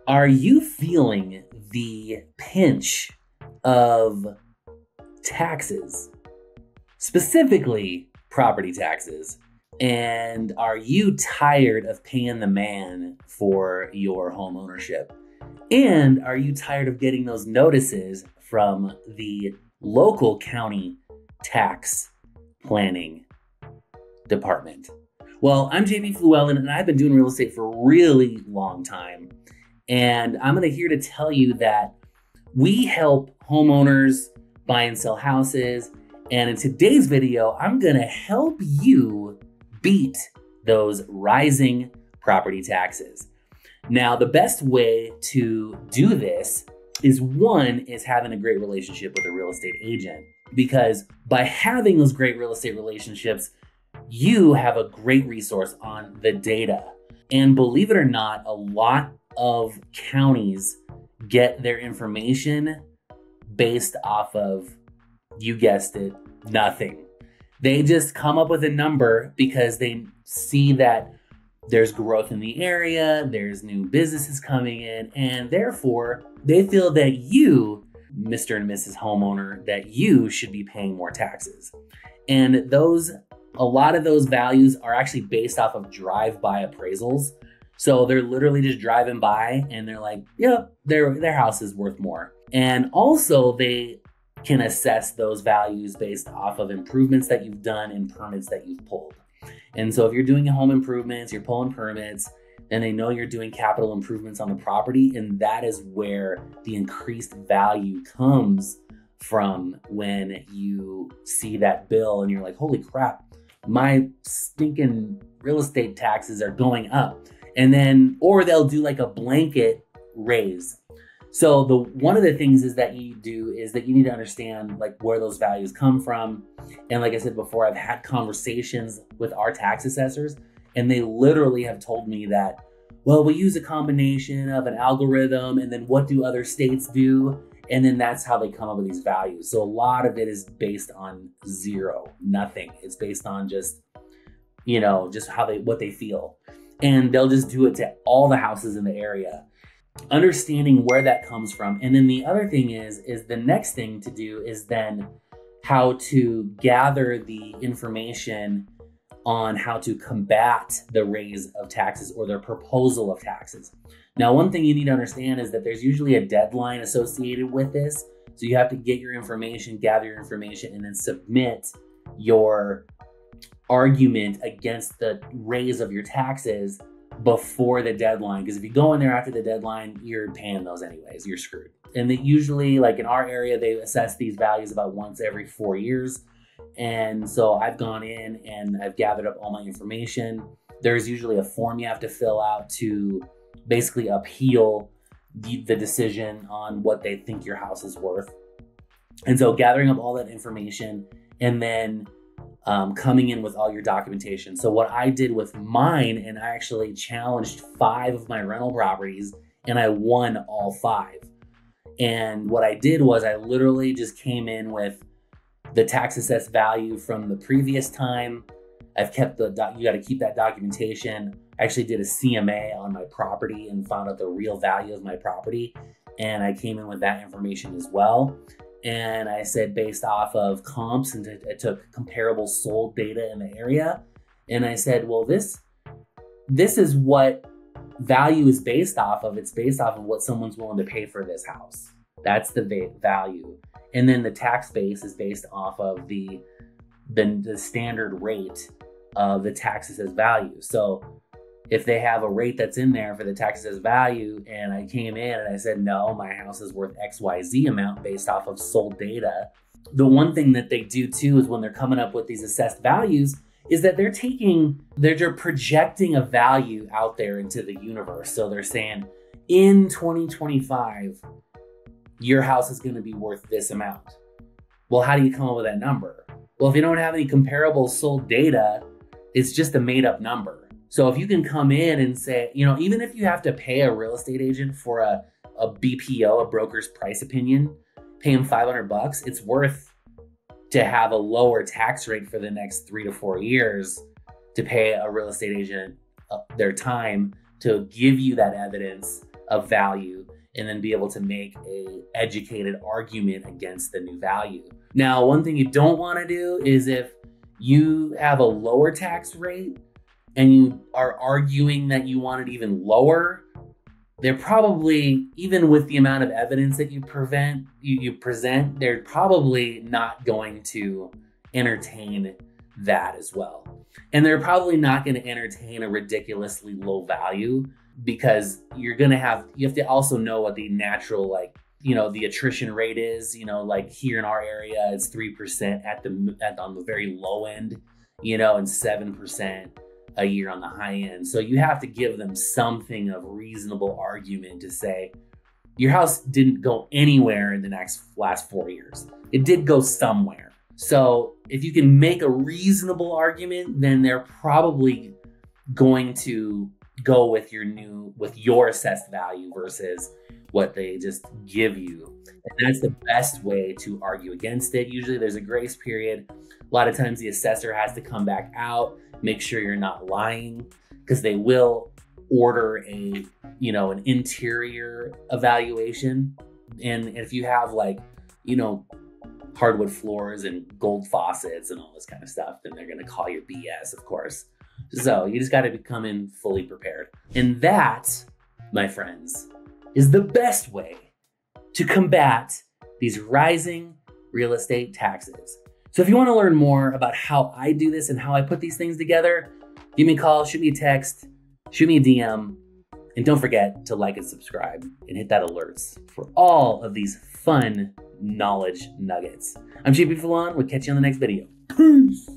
Are you feeling the pinch of taxes, specifically property taxes? And are you tired of paying the man for your home ownership? And are you tired of getting those notices from the local county tax planning department? Well, I'm Fluellen, and I've been doing real estate for a really long time. And I'm here to tell you that we help homeowners buy and sell houses. And in today's video, I'm going to help you beat those rising property taxes. Now, the best way to do this is having a great relationship with a real estate agent, because by having those great real estate relationships, you have a great resource on the data. And believe it or not, a lot of counties get their information based off of, you guessed it, nothing. They just come up with a number because they see that there's growth in the area, there's new businesses coming in, and therefore they feel that you, Mr. and Mrs. Homeowner, that you should be paying more taxes. And a lot of those values are actually based off of drive-by appraisals. So they're literally just driving by and they're like, yeah, their house is worth more. And also they can assess those values based off of improvements that you've done and permits that you've pulled. And so if you're doing home improvements, you're pulling permits, and they know you're doing capital improvements on the property, and that is where the increased value comes from when you see that bill and you're like, holy crap, my stinking real estate taxes are going up. And then, or they'll do like a blanket raise. So one of the things is that you need to understand like where those values come from. And like I said before, I've had conversations with our tax assessors, and they literally have told me that, well, we use a combination of an algorithm, and then what do other states do? And then that's how they come up with these values. So a lot of it is based on zero, nothing. It's based on just what they feel. And they'll just do it to all the houses in the area, understanding where that comes from. And then the other thing is the next thing to do is then how to gather the information on how to combat the raise of taxes or their proposal of taxes. Now, one thing you need to understand is that there's usually a deadline associated with this. So you have to get your information, gather your information, and then submit your argument against the raise of your taxes before the deadline. Because if you go in there after the deadline, you're paying those anyways, you're screwed. And they usually, like in our area, they assess these values about once every 4 years. And so I've gone in and I've gathered up all my information. There's usually a form you have to fill out to basically appeal the decision on what they think your house is worth. And so gathering up all that information and then coming in with all your documentation. So what I did with mine, and I actually challenged 5 of my rental properties and I won all 5. And what I did was I literally just came in with the tax assessed value from the previous time. I've kept you got to keep that documentation. I actually did a CMA on my property and found out the real value of my property. And I came in with that information as well. And I said, based off of comps, and I took comparable sold data in the area. And I said, well, this is what value is based off of. It's based off of what someone's willing to pay for this house. That's the value. And then the tax base is based off of the standard rate of the taxes as value. So if they have a rate that's in there for the taxes as value, and I came in and I said, no, my house is worth XYZ amount based off of sold data. The one thing that they do too is when they're coming up with these assessed values is that they're projecting a value out there into the universe. So they're saying in 2025, your house is going to be worth this amount. Well, how do you come up with that number? Well, if you don't have any comparable sold data, it's just a made up number. So if you can come in and say, even if you have to pay a real estate agent for a BPO, a broker's price opinion, pay him $500, it's worth to have a lower tax rate for the next 3 to 4 years to pay a real estate agent their time to give you that evidence of value and then be able to make a educated argument against the new value. Now, one thing you don't want to do is if you have a lower tax rate and you are arguing that you want it even lower, they're probably, even with the amount of evidence that you present, they're probably not going to entertain that as well. And they're probably not going to entertain a ridiculously low value, because you have to also know what the natural, the attrition rate is. Like here in our area, it's 3% on the very low end, and 7% a year on the high end. So you have to give them something of reasonable argument to say, your house didn't go anywhere in the last 4 years. It did go somewhere. So if you can make a reasonable argument, then they're probably going to go with your assessed value versus what they just give you. And that's the best way to argue against it. Usually there's a grace period. A lot of times the assessor has to come back out, make sure you're not lying, because they will order an interior evaluation. And if you have hardwood floors and gold faucets and all this kind of stuff, then they're going to call you BS, of course. So you just got to come in fully prepared. And that, my friends, is the best way to combat these rising real estate taxes. So if you want to learn more about how I do this and how I put these things together, give me a call, shoot me a text, shoot me a DM, and don't forget to like and subscribe and hit that alerts for all of these fun knowledge nuggets. I'm JP Fluellen. We'll catch you on the next video. Peace.